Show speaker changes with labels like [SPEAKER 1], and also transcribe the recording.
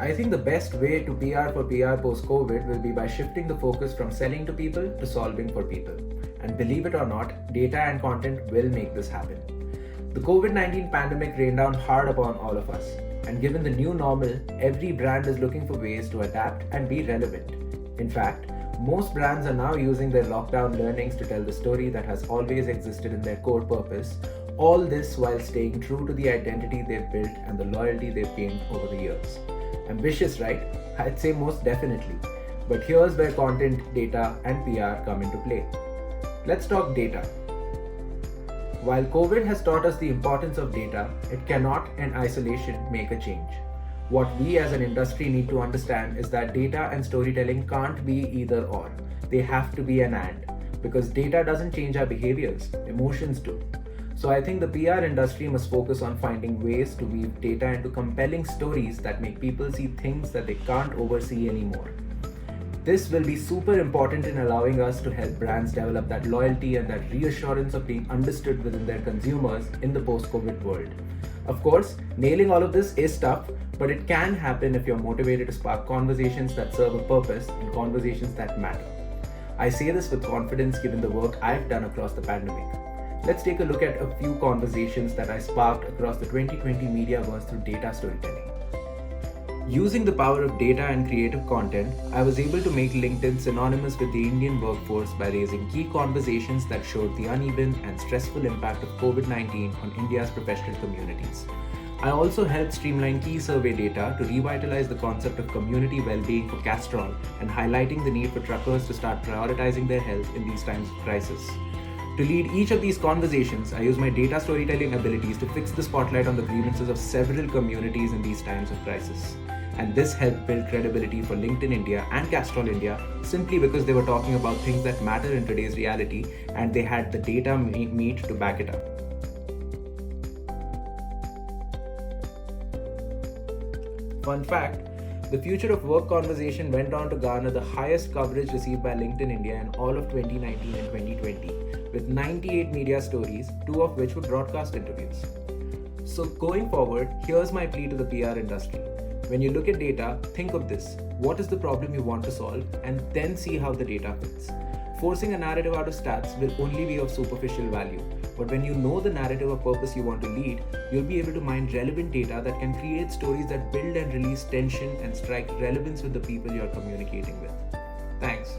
[SPEAKER 1] I think the best way to PR for PR post-COVID will be by shifting the focus from selling to people to solving for people. And believe it or not, data and content will make this happen. The COVID-19 pandemic rained down hard upon all of us. And given the new normal, every brand is looking for ways to adapt and be relevant. In fact, most brands are now using their lockdown learnings to tell the story that has always existed in their core purpose, all this while staying true to the identity they've built and the loyalty they've gained over the years. Ambitious, right? I'd say most definitely. But here's where content, data, and PR come into play. Let's talk data. While COVID has taught us the importance of data, it cannot in isolation make a change. What we as an industry need to understand is that data and storytelling can't be either or. They have to be an and. Because data doesn't change our behaviors, emotions do. So I think the PR industry must focus on finding ways to weave data into compelling stories that make people see things that they can't oversee anymore. This will be super important in allowing us to help brands develop that loyalty and that reassurance of being understood within their consumers in the post-COVID world. Of course, nailing all of this is tough, but it can happen if you're motivated to spark conversations that serve a purpose and conversations that matter. I say this with confidence given the work I've done across the pandemic. Let's take a look at a few conversations that I sparked across the 2020 mediaverse through data storytelling. Using the power of data and creative content, I was able to make LinkedIn synonymous with the Indian workforce by raising key conversations that showed the uneven and stressful impact of COVID-19 on India's professional communities. I also helped streamline key survey data to revitalize the concept of community well-being for Castrol and highlighting the need for truckers to start prioritizing their health in these times of crisis. To lead each of these conversations, I use my data storytelling abilities to fix the spotlight on the grievances of several communities in these times of crisis. And this helped build credibility for LinkedIn India and Castrol India simply because they were talking about things that matter in today's reality and they had the data meat to back it up. Fun fact, the Future of Work conversation went on to garner the highest coverage received by LinkedIn India in all of 2019 and 2020, with 98 media stories, 2 of which were broadcast interviews. So going forward, here's my plea to the PR industry. When you look at data, think of this. What is the problem you want to solve? And then see how the data fits. Forcing a narrative out of stats will only be of superficial value. But when you know the narrative or purpose you want to lead, you'll be able to mine relevant data that can create stories that build and release tension and strike relevance with the people you're communicating with. Thanks.